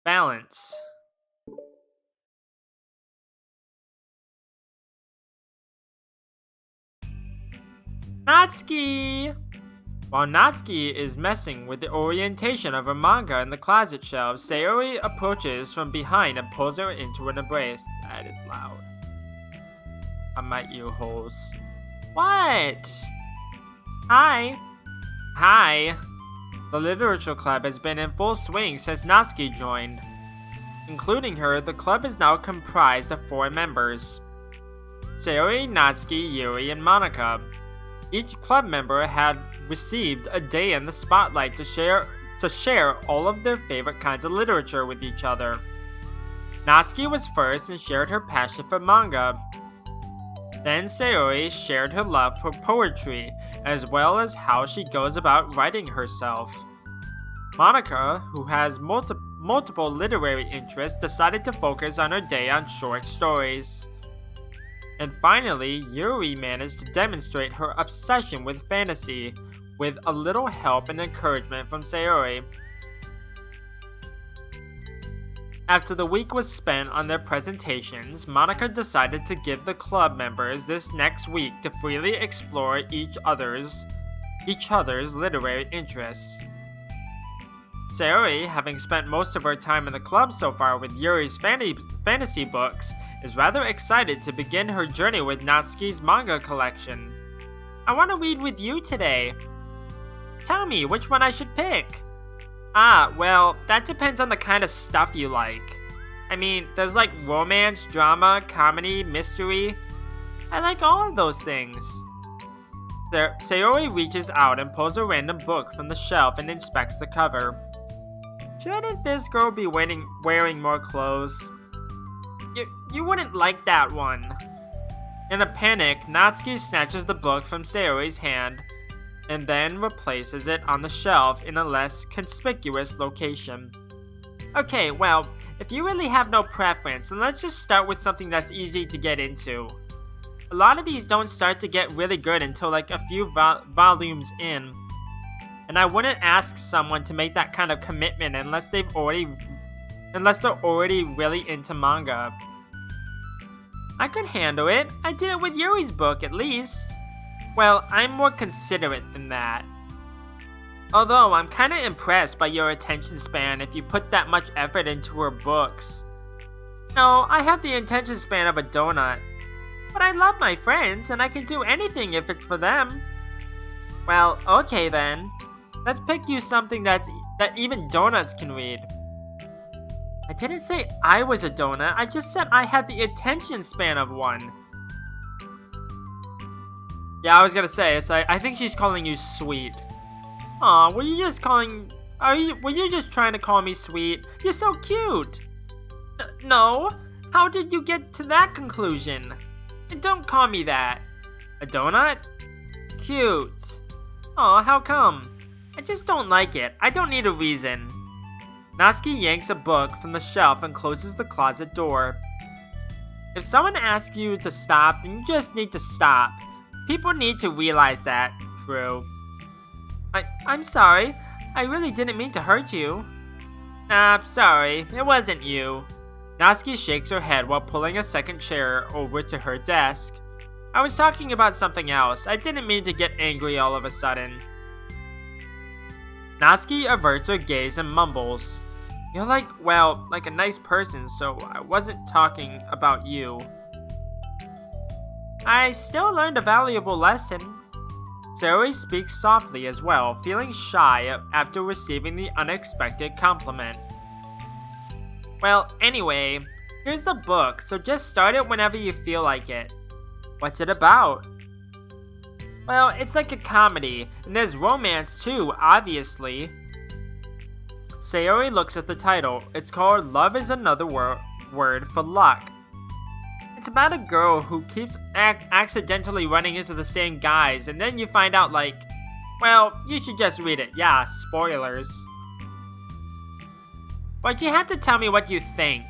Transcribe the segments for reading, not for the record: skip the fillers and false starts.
Balance. Natsuki! While Natsuki is messing with the orientation of her manga in the closet shelf, Sayori approaches from behind and pulls her into an embrace. That is loud. On my ear holes. What? Hi. Hi. The literature club has been in full swing since Natsuki joined. Including her, the club is now comprised of 4 members. Sayori, Natsuki, Yuri, and Monica. Each club member had received a day in the spotlight to share all of their favorite kinds of literature with each other. Natsuki was first and shared her passion for manga. Then Sayori shared her love for poetry, as well as how she goes about writing herself. Monica, who has multiple literary interests, decided to focus on her day on short stories. And finally, Yuri managed to demonstrate her obsession with fantasy, with a little help and encouragement from Sayori. After the week was spent on their presentations, Monica decided to give the club members this next week to freely explore each other's literary interests. Sayori, having spent most of her time in the club so far with Yuri's fantasy books, is rather excited to begin her journey with Natsuki's manga collection. I want to read with you today. Tell me which one I should pick. Well, that depends on the kind of stuff you like. I mean, there's like romance, drama, comedy, mystery. I like all of those things. Sayori reaches out and pulls a random book from the shelf and inspects the cover. Shouldn't this girl be wearing more clothes? You wouldn't like that one. In a panic, Natsuki snatches the book from Sayori's hand and then replaces it on the shelf in a less conspicuous location. Okay, well, if you really have no preference, then let's just start with something that's easy to get into. A lot of these don't start to get really good until like a few volumes in, and I wouldn't ask someone to make that kind of commitment unless they're already really into manga. I could handle it. I did it with Yuri's book, at least. Well, I'm more considerate than that. Although, I'm kinda impressed by your attention span if you put that much effort into her books. No, I have the attention span of a donut. But I love my friends, and I can do anything if it's for them. Well, okay then. Let's pick you something that even donuts can read. I didn't say I was a donut, I just said I had the attention span of one. Yeah, I was gonna say, I think she's calling you sweet. Aw, were you just trying to call me sweet? You're so cute! No, how did you get to that conclusion? And don't call me that. A donut? Cute. Aw, how come? I just don't like it. I don't need a reason. Natsuki yanks a book from the shelf and closes the closet door. If someone asks you to stop, then you just need to stop. People need to realize that. True. I'm sorry. I really didn't mean to hurt you. Sorry. It wasn't you. Natsuki shakes her head while pulling a second chair over to her desk. I was talking about something else. I didn't mean to get angry all of a sudden. Natsuki averts her gaze and mumbles. You're like a nice person, so I wasn't talking about you. I still learned a valuable lesson. Sayori speaks softly as well, feeling shy after receiving the unexpected compliment. Well, anyway, here's the book, so just start it whenever you feel like it. What's it about? Well, it's like a comedy, and there's romance too, obviously. Sayori looks at the title. It's called Love is Another Word for Luck. It's about a girl who keeps accidentally running into the same guys, and then you find out well, you should just read it. Yeah, spoilers. But you have to tell me what you think.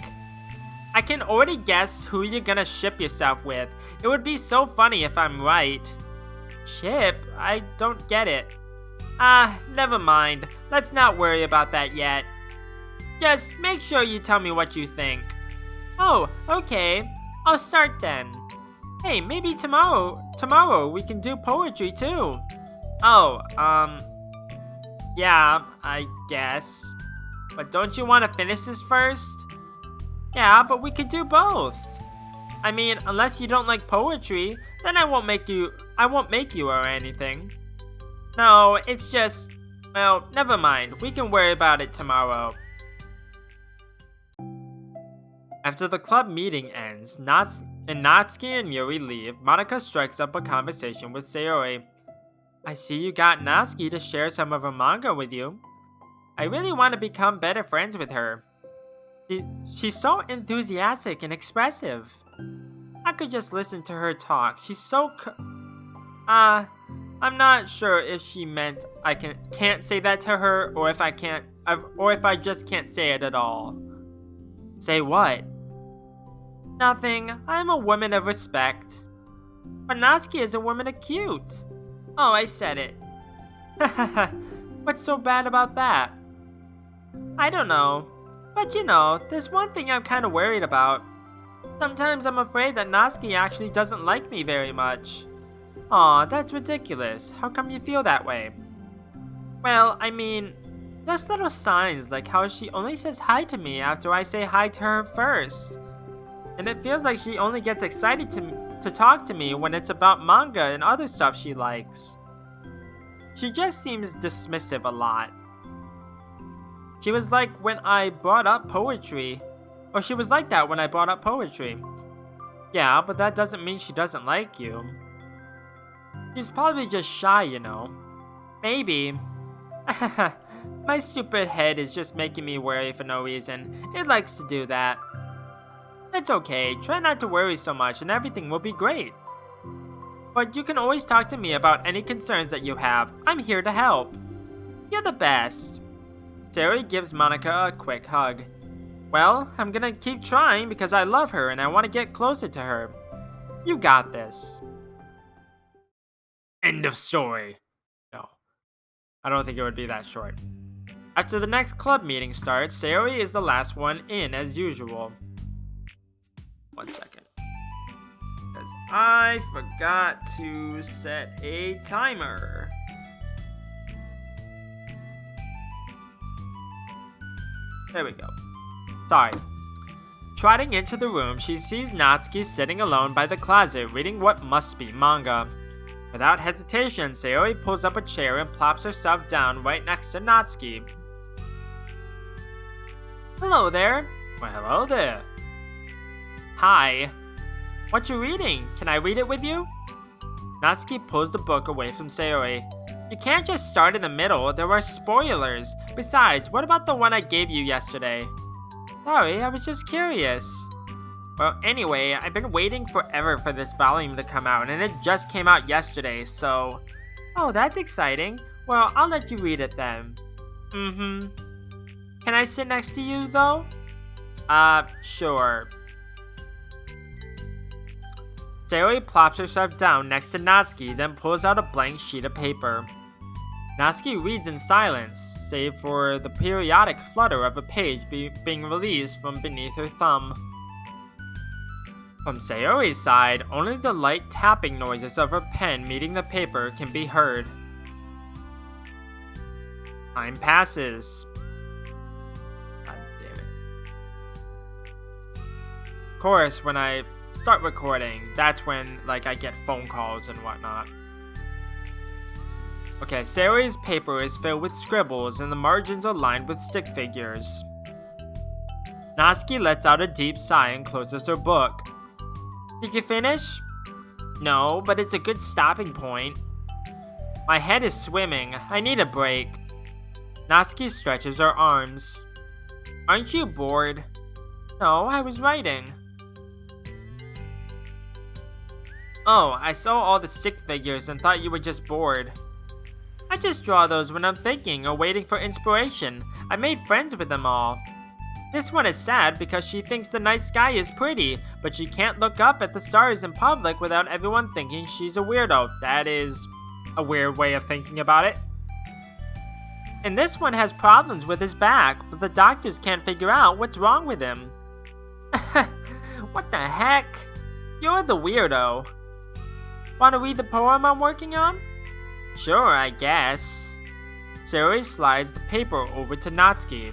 I can already guess who you're gonna ship yourself with. It would be so funny if I'm right. Ship? I don't get it. Never mind. Let's not worry about that yet. Just make sure you tell me what you think. Oh, okay. I'll start then. Hey, maybe tomorrow we can do poetry too. Oh, yeah, I guess. But don't you want to finish this first? Yeah, but we could do both. I mean, unless you don't like poetry, then I won't make you or anything. No, it's just, well, never mind. We can worry about it tomorrow. After the club meeting ends, Natsuki and Yuri leave, Monika strikes up a conversation with Sayori. I see you got Natsuki to share some of her manga with you. I really want to become better friends with her. She's so enthusiastic and expressive. I could just listen to her talk. She's so I'm not sure if she meant I can't say that to her or if I just can't say it at all. Say what? Nothing. I'm a woman of respect. But Natsuki is a woman of cute. Oh, I said it. What's so bad about that? I don't know. But you know, there's one thing I'm kind of worried about. Sometimes I'm afraid that Natsuki actually doesn't like me very much. Aw, that's ridiculous. How come you feel that way? Well, I mean, just little signs like how she only says hi to me after I say hi to her first. And it feels like she only gets excited to talk to me when it's about manga and other stuff she likes. She just seems dismissive a lot. She was like when I brought up poetry. Or she was like that when I brought up poetry. Yeah, but that doesn't mean she doesn't like you. She's probably just shy, you know. Maybe. My stupid head is just making me worry for no reason. It likes to do that. It's okay, try not to worry so much and everything will be great. But you can always talk to me about any concerns that you have. I'm here to help. You're the best. Sayori gives Monika a quick hug. Well, I'm gonna keep trying because I love her and I want to get closer to her. You got this. End of story. No, I don't think it would be that short. After the next club meeting starts, Sayori is the last one in as usual. 1 second. Because I forgot to set a timer. There we go. Sorry. Trotting into the room, she sees Natsuki sitting alone by the closet reading what must be manga. Without hesitation, Sayori pulls up a chair and plops herself down right next to Natsuki. Hello there. Well, hello there. Hi. What you reading? Can I read it with you? Natsuki pulls the book away from Sayori. You can't just start in the middle, there are spoilers. Besides, what about the one I gave you yesterday? Sorry, I was just curious. Well, anyway, I've been waiting forever for this volume to come out, and it just came out yesterday, so... Oh, that's exciting. Well, I'll let you read it then. Can I sit next to you, though? Sure. Sayori plops herself down next to Natsuki, then pulls out a blank sheet of paper. Natsuki reads in silence, save for the periodic flutter of a page being released from beneath her thumb. From Sayori's side, only the light tapping noises of her pen meeting the paper can be heard. Time passes. God damn it. Of course, when I start recording, that's when, I get phone calls and whatnot. Okay, Sayori's paper is filled with scribbles and the margins are lined with stick figures. Natsuki lets out a deep sigh and closes her book. Did you finish? No, but it's a good stopping point. My head is swimming. I need a break. Natsuki stretches her arms. Aren't you bored? No, I was writing. Oh, I saw all the stick figures and thought you were just bored. I just draw those when I'm thinking or waiting for inspiration. I made friends with them all. This one is sad because she thinks the night sky is pretty, but she can't look up at the stars in public without everyone thinking she's a weirdo. That is a weird way of thinking about it. And this one has problems with his back, but the doctors can't figure out what's wrong with him. What the heck? You're the weirdo. Want to read the poem I'm working on? Sure, I guess. Sayori slides the paper over to Natsuki.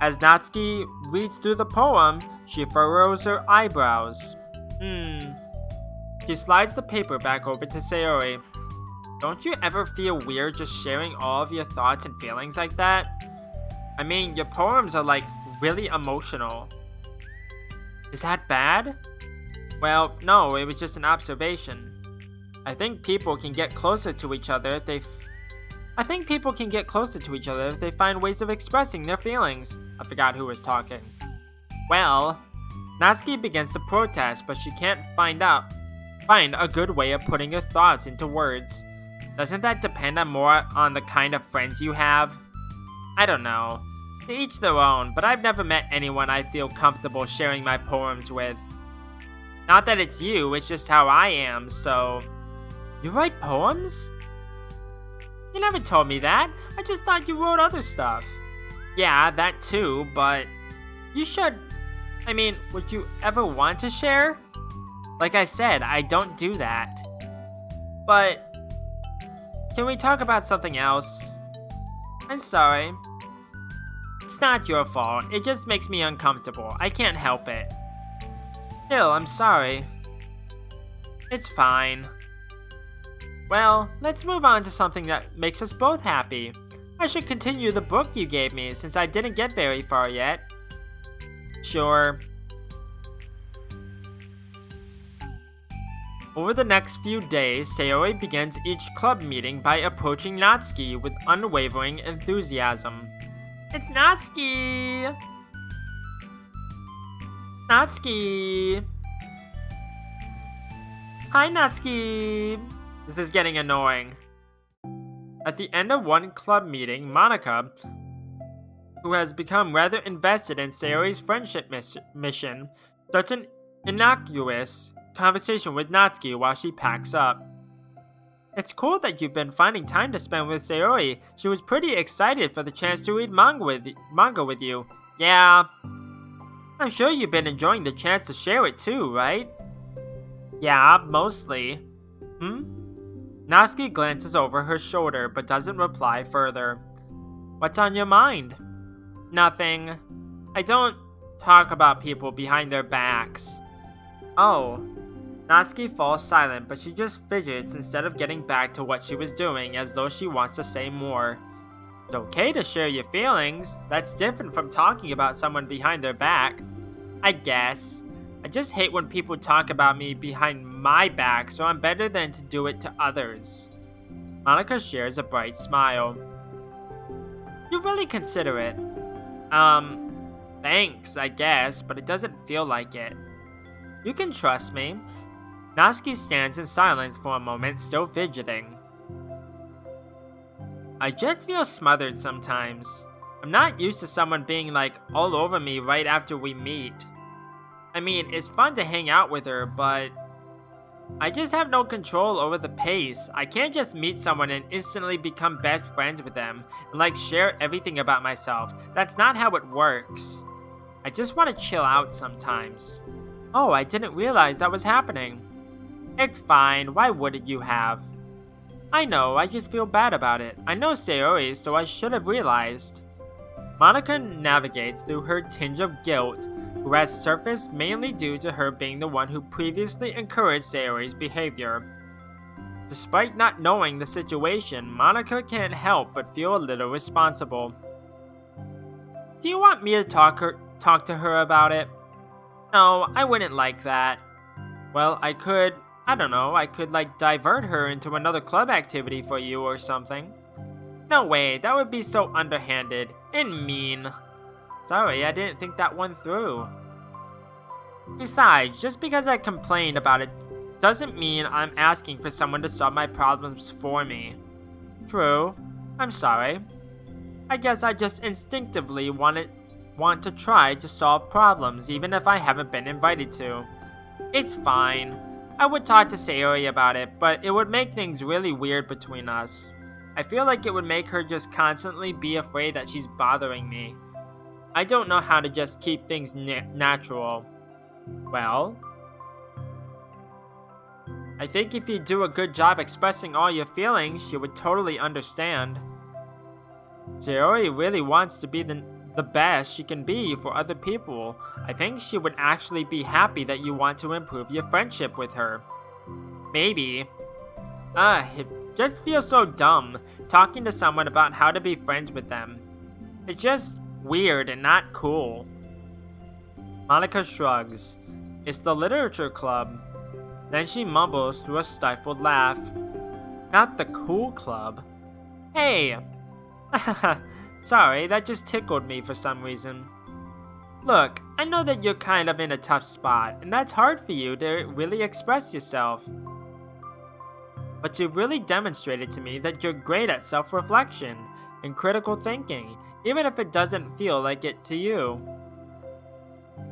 As Natsuki reads through the poem, she furrows her eyebrows. She slides the paper back over to Sayori. Don't you ever feel weird just sharing all of your thoughts and feelings like that? I mean, your poems are like really emotional. Is that bad? Well, no, it was just an observation. I think people can get closer to each other if they find ways of expressing their feelings. I forgot who was talking. Well, Natsuki begins to protest, but she can't find a good way of putting her thoughts into words. Doesn't that depend more on the kind of friends you have? I don't know. To each their own, but I've never met anyone I feel comfortable sharing my poems with. Not that it's you, it's just how I am, so... You write poems? You never told me that. I just thought you wrote other stuff. Yeah, that too, but... You should... I mean, would you ever want to share? Like I said, I don't do that. But... Can we talk about something else? I'm sorry. It's not your fault. It just makes me uncomfortable. I can't help it. Still, I'm sorry. It's fine. Well, let's move on to something that makes us both happy. I should continue the book you gave me since I didn't get very far yet. Sure. Over the next few days, Sayori begins each club meeting by approaching Natsuki with unwavering enthusiasm. It's Natsuki! Natsuki! Hi, Natsuki! This is getting annoying. At the end of one club meeting, Monica, who has become rather invested in Sayori's friendship mission, starts an innocuous conversation with Natsuki while she packs up. It's cool that you've been finding time to spend with Sayori. She was pretty excited for the chance to read manga with you. Yeah. I'm sure you've been enjoying the chance to share it too, right? Yeah, mostly. Natsuki glances over her shoulder but doesn't reply further. What's on your mind? Nothing. I don't talk about people behind their backs. Oh. Natsuki falls silent, but she just fidgets instead of getting back to what she was doing as though she wants to say more. It's okay to share your feelings. That's different from talking about someone behind their back. I guess. I just hate when people talk about me behind my back, so I'm better than to do it to others. Monica shares a bright smile. You're really considerate. Thanks, I guess, but it doesn't feel like it. You can trust me. Natsuki stands in silence for a moment, still fidgeting. I just feel smothered sometimes. I'm not used to someone being like all over me right after we meet. I mean, it's fun to hang out with her, but I just have no control over the pace. I can't just meet someone and instantly become best friends with them and like share everything about myself. That's not how it works. I just want to chill out sometimes. Oh, I didn't realize that was happening. It's fine, why wouldn't you have? I know, I just feel bad about it. I know Sayori, so I should have realized. Monica navigates through her tinge of guilt, who has surfaced mainly due to her being the one who previously encouraged Sayori's behavior. Despite not knowing the situation, Monica can't help but feel a little responsible. Do you want me to talk to her about it? No, I wouldn't like that. Well, I could like divert her into another club activity for you or something. No way, that would be so underhanded and mean. Sorry, I didn't think that one through. Besides, just because I complained about it doesn't mean I'm asking for someone to solve my problems for me. True, I'm sorry. I guess I just instinctively want to try to solve problems even if I haven't been invited to. It's fine. I would talk to Sayori about it, but it would make things really weird between us. I feel like it would make her just constantly be afraid that she's bothering me. I don't know how to just keep things natural. Well, I think if you do a good job expressing all your feelings, she would totally understand. Sayori really wants to be the best she can be for other people. I think she would actually be happy that you want to improve your friendship with her. Maybe. It just feels so dumb talking to someone about how to be friends with them. It's just weird and not cool. Monica shrugs. It's the literature club. Then she mumbles through a stifled laugh. Not the cool club. Hey! Sorry, that just tickled me for some reason. Look, I know that you're kind of in a tough spot, and that's hard for you to really express yourself. But you've really demonstrated to me that you're great at self-reflection and critical thinking, even if it doesn't feel like it to you.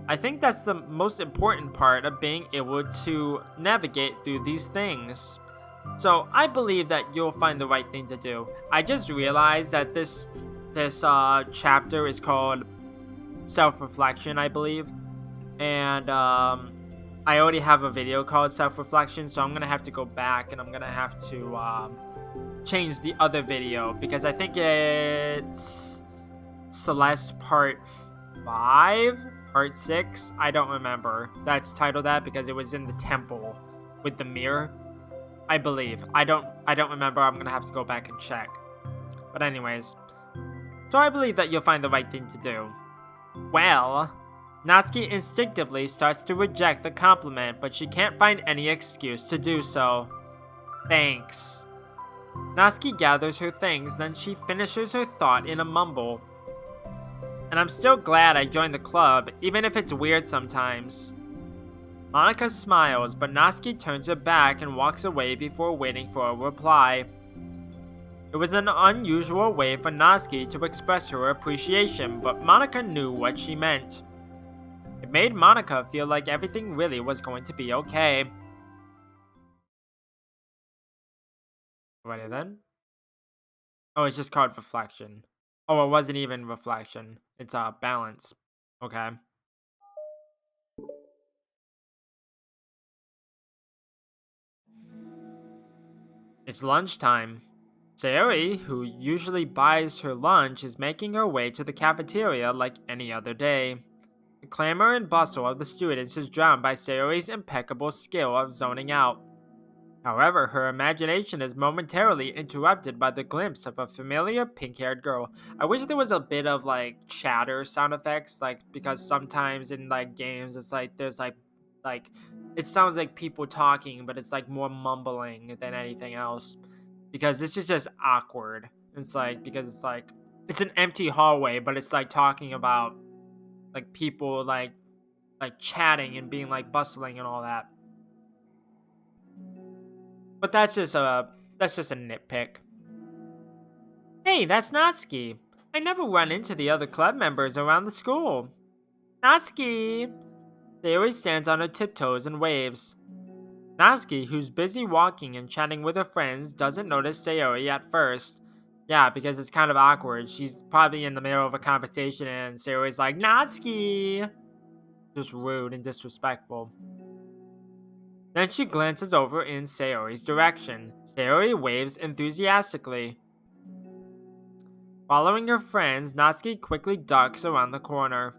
I think that's the most important part of being able to navigate through these things. So I believe that you'll find the right thing to do. I just realized that this chapter is called Self-Reflection, I believe. And I already have a video called Self-Reflection, so I'm going to have to go back and I'm going to have to change the other video because I think it's Celeste Part 5? Part 6? I don't remember. That's titled that because it was in the temple with the mirror. I believe. I don't remember. I'm gonna have to go back and check. But anyways. So I believe that you'll find the right thing to do. Well, Natsuki instinctively starts to reject the compliment, but she can't find any excuse to do so. Thanks. Natsuki gathers her things, then she finishes her thought in a mumble. And I'm still glad I joined the club, even if it's weird sometimes. Monica smiles, but Natsuki turns her back and walks away before waiting for a reply. It was an unusual way for Natsuki to express her appreciation, but Monica knew what she meant. It made Monica feel like everything really was going to be okay. Ready then? Oh, it's just called Reflection. Oh, it wasn't even Reflection. It's Balance. Okay. It's lunchtime. Sayori, who usually buys her lunch, is making her way to the cafeteria like any other day. The clamor and bustle of the students is drowned by Sayori's impeccable skill of zoning out. However, her imagination is momentarily interrupted by the glimpse of a familiar pink-haired girl. I wish there was a bit of like chatter sound effects, like because sometimes in like games it's like there's like it sounds like people talking, but it's like more mumbling than anything else. Because this is just awkward. It's like because it's like it's an empty hallway, but it's like talking about like people like chatting and being like bustling and all that. But that's just a nitpick. Hey, that's Natsuki. I never run into the other club members around the school. Natsuki! Sayori stands on her tiptoes and waves. Natsuki, who's busy walking and chatting with her friends, doesn't notice Sayori at first. Yeah, because it's kind of awkward. She's probably in the middle of a conversation and Sayori's like, Natsuki! Just rude and disrespectful. Then she glances over in Sayori's direction. Sayori waves enthusiastically. Following her friends, Natsuki quickly ducks around the corner.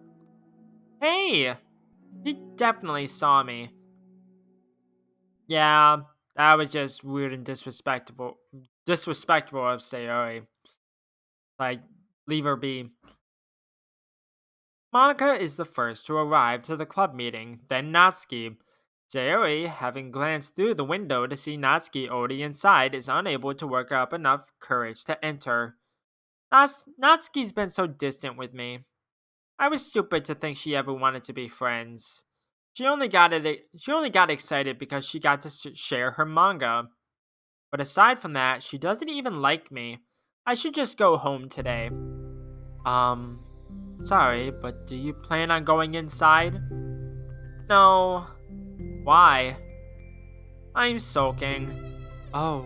Hey! He definitely saw me. Yeah, that was just rude and disrespectful of Sayori. Like, leave her be. Monica is the first to arrive to the club meeting, then Natsuki. Sayori, having glanced through the window to see Natsuki already inside, is unable to work up enough courage to enter. Natsuki's been so distant with me. I was stupid to think she ever wanted to be friends. She only got excited because she got to share her manga. But aside from that, she doesn't even like me. I should just go home today. Sorry, but do you plan on going inside? No. Why? I'm sulking. Oh.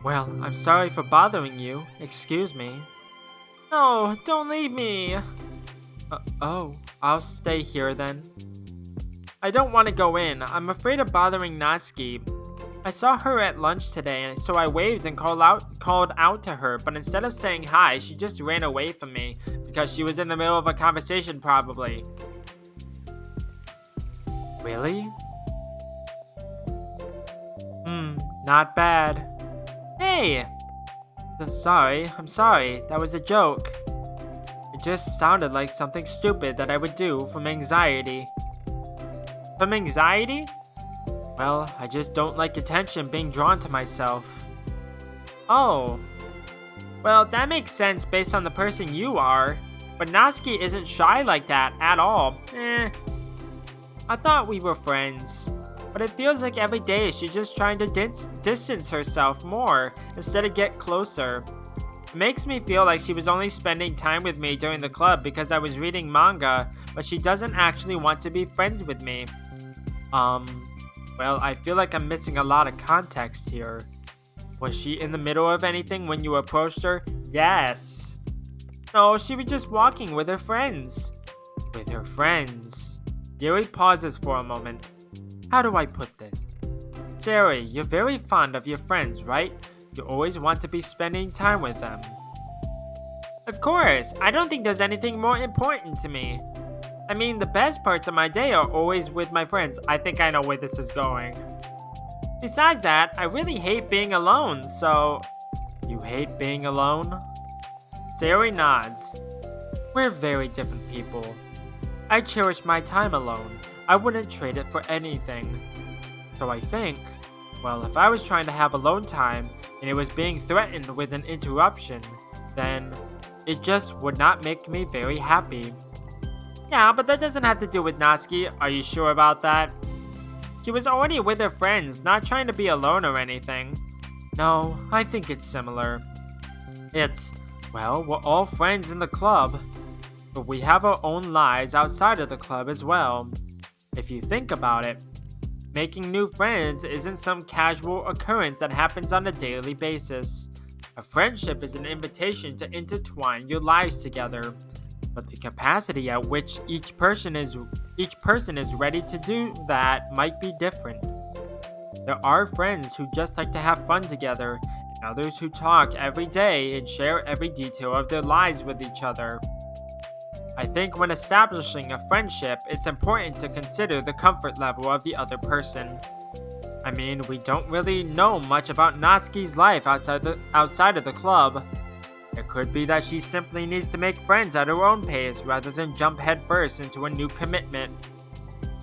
Well, I'm sorry for bothering you. Excuse me. No, don't leave me. Oh, I'll stay here then. I don't want to go in. I'm afraid of bothering Natsuki. I saw her at lunch today, so I waved and called out to her, but instead of saying hi, she just ran away from me because she was in the middle of a conversation probably. Really? Not bad. Hey! I'm sorry. That was a joke. It just sounded like something stupid that I would do from anxiety. From anxiety? Well, I just don't like attention being drawn to myself. Oh. Well, that makes sense based on the person you are. But Natsuki isn't shy like that at all. I thought we were friends. But it feels like every day she's just trying to distance herself more instead of get closer. It makes me feel like she was only spending time with me during the club because I was reading manga, but she doesn't actually want to be friends with me. Well, I feel like I'm missing a lot of context here. Was she in the middle of anything when you approached her? Yes. No, she was just walking with her friends. With her friends. Yuri pauses for a moment. How do I put this? Sari, you're very fond of your friends, right? You always want to be spending time with them. Of course, I don't think there's anything more important to me. I mean, the best parts of my day are always with my friends. I think I know where this is going. Besides that, I really hate being alone, so... You hate being alone? Sayori nods. We're very different people. I cherish my time alone. I wouldn't trade it for anything. So I think, well, if I was trying to have alone time and it was being threatened with an interruption, then it just would not make me very happy. Yeah, but that doesn't have to do with Natsuki. Are you sure about that? She was already with her friends, not trying to be alone or anything. No, I think it's similar. Well, we're all friends in the club, but we have our own lives outside of the club as well. If you think about it, making new friends isn't some casual occurrence that happens on a daily basis. A friendship is an invitation to intertwine your lives together, but the capacity at which each person is ready to do that might be different. There are friends who just like to have fun together, and others who talk every day and share every detail of their lives with each other. I think when establishing a friendship, it's important to consider the comfort level of the other person. I mean, we don't really know much about Natsuki's life outside of the club. It could be that she simply needs to make friends at her own pace rather than jump headfirst into a new commitment.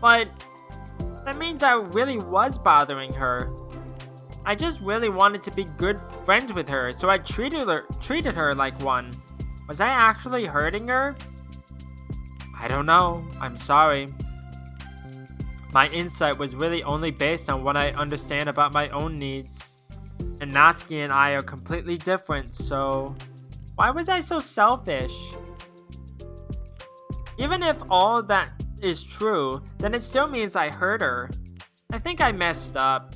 But that means I really was bothering her. I just really wanted to be good friends with her, so I treated her like one. Was I actually hurting her? I don't know. I'm sorry. My insight was really only based on what I understand about my own needs. And Natsuki and I are completely different, so... Why was I so selfish? Even if all that is true, then it still means I hurt her. I think I messed up.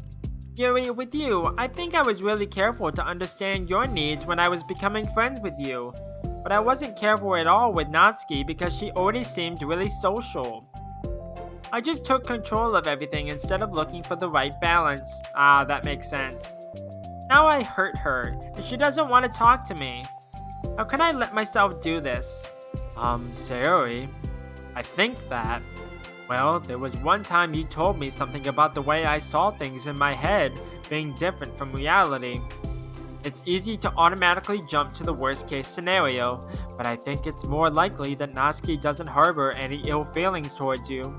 Yuri, with you, I think I was really careful to understand your needs when I was becoming friends with you. But I wasn't careful at all with Natsuki because she already seemed really social. I just took control of everything instead of looking for the right balance. Ah, that makes sense. Now I hurt her, and she doesn't want to talk to me. How can I let myself do this? Sayori, I think that... Well, there was one time you told me something about the way I saw things in my head being different from reality. It's easy to automatically jump to the worst case scenario, but I think it's more likely that Natsuki doesn't harbor any ill feelings towards you.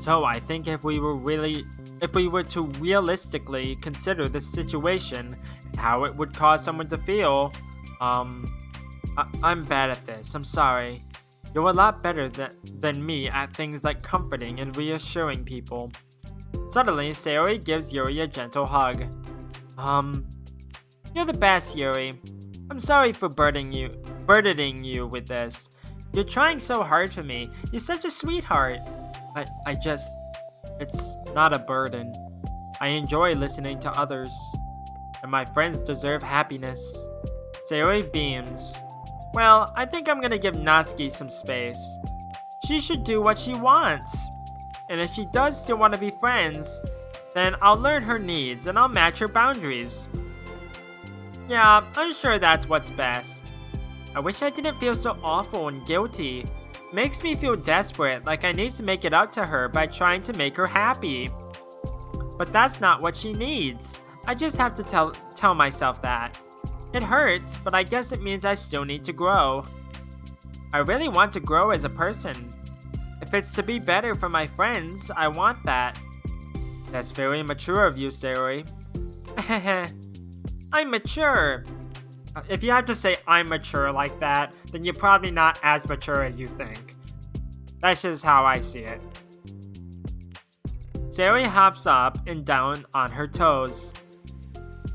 So I think if we were to realistically consider the situation and how it would cause someone to feel, I'm bad at this, I'm sorry. You're a lot better than me at things like comforting and reassuring people. Suddenly, Sayori gives Yuri a gentle hug. You're the best, Yuri. I'm sorry for burdening you with this. You're trying so hard for me. You're such a sweetheart. It's not a burden. I enjoy listening to others. and my friends deserve happiness. Sayori beams. Well, I think I'm gonna give Natsuki some space. She should do what she wants. And if she does still want to be friends, then I'll learn her needs and I'll match her boundaries. Yeah, I'm sure that's what's best. I wish I didn't feel so awful and guilty. Makes me feel desperate, like I need to make it up to her by trying to make her happy. But that's not what she needs. I just have to tell myself that. It hurts, but I guess it means I still need to grow. I really want to grow as a person. If it's to be better for my friends, I want that. That's very mature of you, Sayori. I'm mature. If you have to say I'm mature like that, then you're probably not as mature as you think. That's just how I see it. Sayori hops up and down on her toes.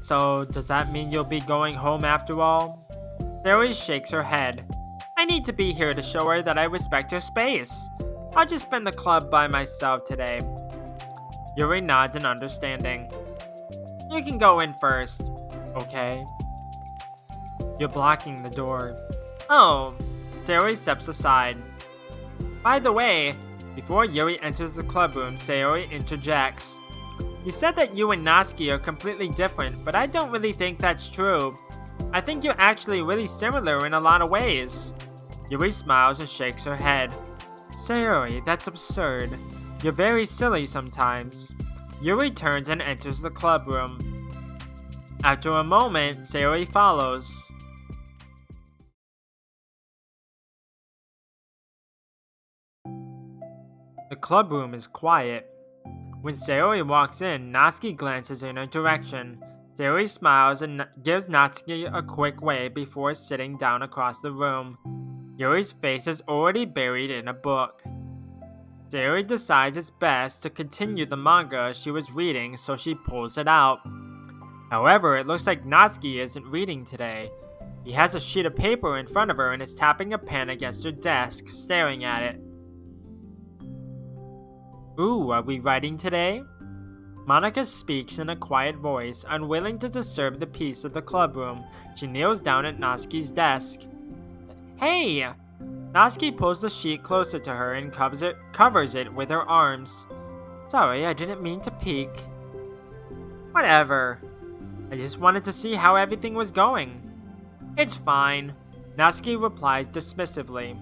So, does that mean you'll be going home after all? Sayori shakes her head. I need to be here to show her that I respect her space. I'll just spend the club by myself today. Yuri nods in understanding. You can go in first, okay? You're blocking the door. Oh, Sayori steps aside. By the way, before Yuri enters the club room, Sayori interjects. You said that you and Natsuki are completely different, but I don't really think that's true. I think you're actually really similar in a lot of ways. Yuri smiles and shakes her head. Sayori, that's absurd. You're very silly sometimes. Yuri turns and enters the club room. After a moment, Sayori follows. The club room is quiet. When Sayori walks in, Natsuki glances in her direction. Sayori smiles and gives Natsuki a quick wave before sitting down across the room. Yuri's face is already buried in a book. Sayori decides it's best to continue the manga she was reading, so she pulls it out. However, it looks like Natsuki isn't reading today. He has a sheet of paper in front of her and is tapping a pen against her desk, staring at it. Ooh, are we writing today? Monika speaks in a quiet voice, unwilling to disturb the peace of the club room. She kneels down at Natsuki's desk. Hey! Natsuki pulls the sheet closer to her and covers it with her arms. Sorry, I didn't mean to peek. Whatever. I just wanted to see how everything was going. It's fine, Natsuki replies dismissively.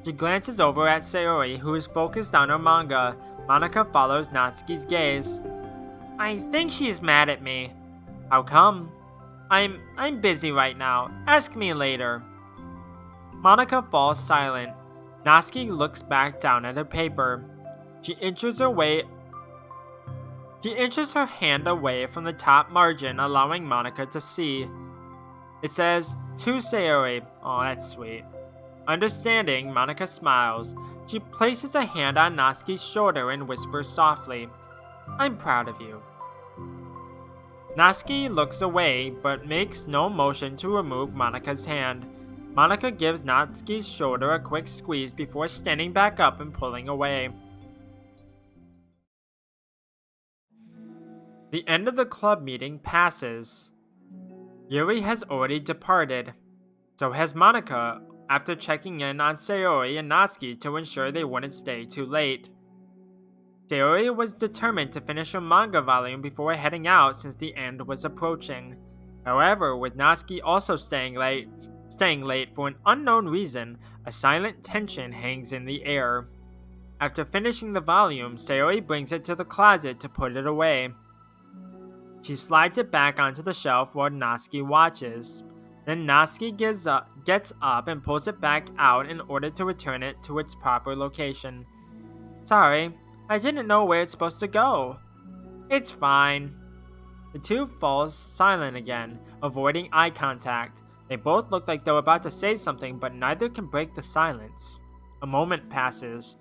She glances over at Sayori, who is focused on her manga. Monika follows Natsuki's gaze. I think she's mad at me. How come? I'm busy right now. Ask me later. Monika falls silent. Natsuki looks back down at her paper. She inches her hand away from the top margin, allowing Monika to see. It says, To Sayori. Oh, that's sweet. Understanding, Monika smiles. She places a hand on Natsuki's shoulder and whispers softly, I'm proud of you. Natsuki looks away, but makes no motion to remove Monika's hand. Monika gives Natsuki's shoulder a quick squeeze before standing back up and pulling away. The end of the club meeting passes. Yuri has already departed. So has Monika, after checking in on Sayori and Natsuki to ensure they wouldn't stay too late. Sayori was determined to finish her manga volume before heading out since the end was approaching. However, with Natsuki also staying late for an unknown reason, a silent tension hangs in the air. After finishing the volume, Sayori brings it to the closet to put it away. She slides it back onto the shelf while Natsuki watches. Then Natsuki gets up and pulls it back out in order to return it to its proper location. Sorry, I didn't know where it's supposed to go. It's fine. The two fall silent again, avoiding eye contact. They both look like they're about to say something, but neither can break the silence. A moment passes.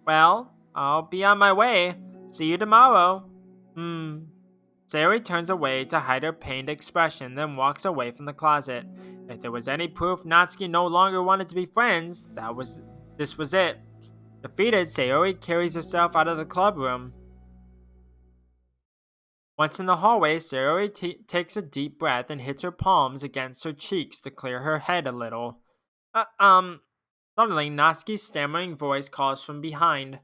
Well, I'll be on my way. See you tomorrow. Sayori turns away to hide her pained expression, then walks away from the closet. If there was any proof Natsuki no longer wanted to be friends, this was it. Defeated, Sayori carries herself out of the club room. Once in the hallway, Sayori takes a deep breath and hits her palms against her cheeks to clear her head a little. Uh, um, Suddenly, Natsuki's stammering voice calls from behind.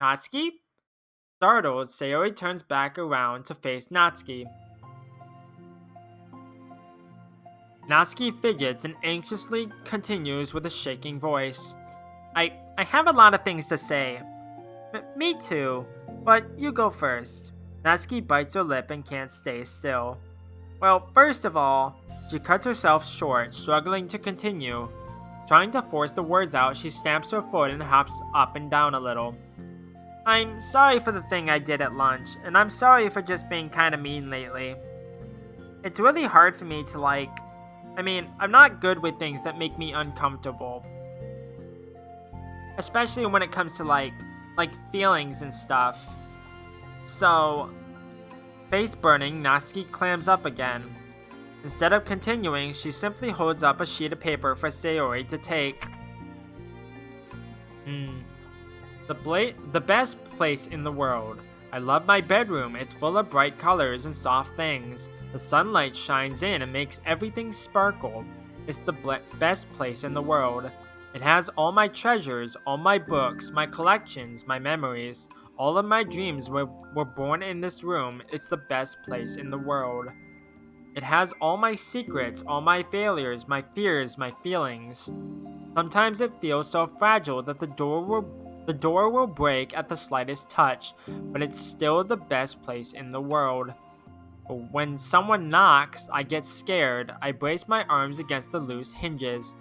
Natsuki? Startled, Sayori turns back around to face Natsuki. Natsuki fidgets and anxiously continues with a shaking voice. I have a lot of things to say. Me too, but you go first. Natsuki bites her lip and can't stay still. Well, first of all, she cuts herself short, struggling to continue. Trying to force the words out, she stamps her foot and hops up and down a little. I'm sorry for the thing I did at lunch, and I'm sorry for just being kinda mean lately. It's really hard for me to I'm not good with things that make me uncomfortable. Especially when it comes to like feelings and stuff. So, face burning, Natsuki clams up again. Instead of continuing, she simply holds up a sheet of paper for Sayori to take. The best place in the world. I love my bedroom. It's full of bright colors and soft things. The sunlight shines in and makes everything sparkle. It's the best place in the world. It has all my treasures, all my books, my collections, my memories. All of my dreams were born in this room. It's the best place in the world. It has all my secrets, all my failures, my fears, my feelings. Sometimes it feels so fragile that the door will break at the slightest touch, but it's still the best place in the world. When someone knocks, I get scared. I brace my arms against the loose hinges.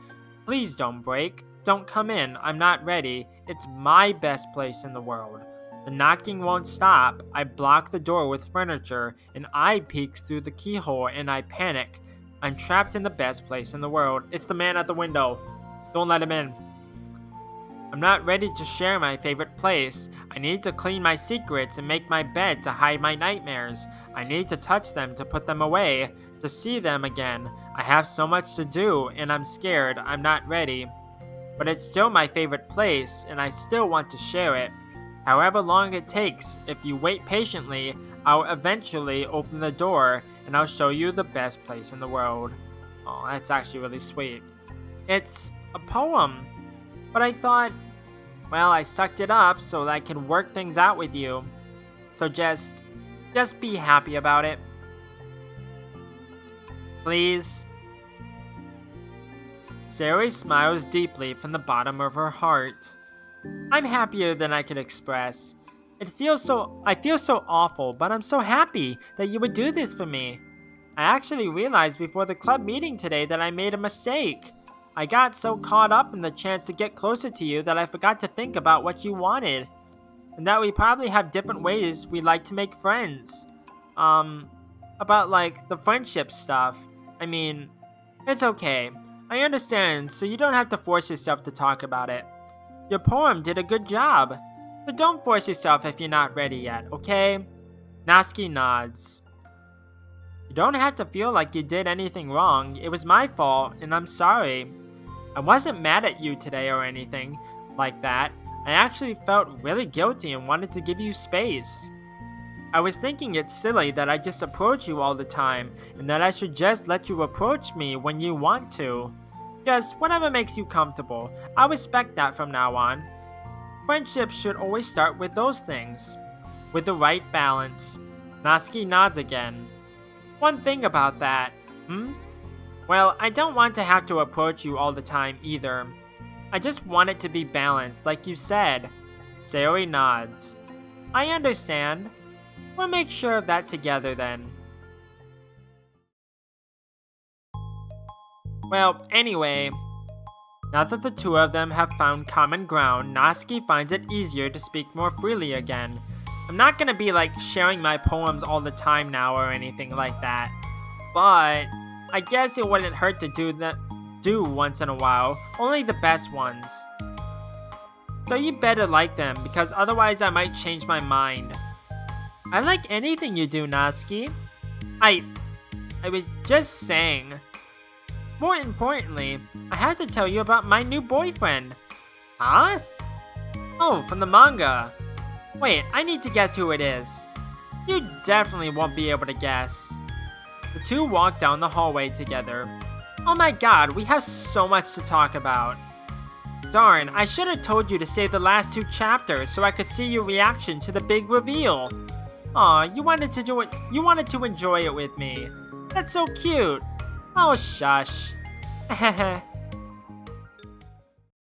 Please don't break. Don't come in. I'm not ready. It's my best place in the world. The knocking won't stop. I block the door with furniture. An eye peeks through the keyhole and I panic. I'm trapped in the best place in the world. It's the man at the window. Don't let him in. I'm not ready to share my favorite place. I need to clean my secrets and make my bed to hide my nightmares. I need to touch them to put them away, to see them again. I have so much to do and I'm scared. I'm not ready. But it's still my favorite place and I still want to share it. However long it takes, if you wait patiently, I'll eventually open the door and I'll show you the best place in the world. Oh, that's actually really sweet. It's a poem, but I thought, well, I sucked it up so that I can work things out with you. So just be happy about it. Please. Sayori smiles deeply from the bottom of her heart. I'm happier than I could express. I feel so awful, but I'm so happy that you would do this for me. I actually realized before the club meeting today that I made a mistake. I got so caught up in the chance to get closer to you that I forgot to think about what you wanted. And that we probably have different ways we like to make friends. About like the friendship stuff. I mean, it's okay. I understand, so you don't have to force yourself to talk about it. Your poem did a good job, but don't force yourself if you're not ready yet, okay? Natsuki nods. You don't have to feel like you did anything wrong. It was my fault, and I'm sorry. I wasn't mad at you today or anything like that. I actually felt really guilty and wanted to give you space. I was thinking it's silly that I just approach you all the time, and that I should just let you approach me when you want to. Just whatever makes you comfortable. I'll respect that from now on. Friendships should always start with those things. With the right balance. Natsuki nods again. One thing about that. Well, I don't want to have to approach you all the time either. I just want it to be balanced, like you said. Sayori nods. I understand. We'll make sure of that together then. Well, anyway, now that the two of them have found common ground, Natsuki finds it easier to speak more freely again. I'm not gonna be like sharing my poems all the time now or anything like that, but I guess it wouldn't hurt to do once in a while, only the best ones. So you better like them, because otherwise I might change my mind. I like anything you do, Natsuki. I was just saying. More importantly, I have to tell you about my new boyfriend. Huh? Oh, from the manga. Wait, I need to guess who it is. You definitely won't be able to guess. The two walk down the hallway together. Oh my god, we have so much to talk about. Darn, I should have told you to save the last 2 chapters so I could see your reaction to the big reveal. Aw, you wanted to enjoy it with me. That's so cute. Oh, shush.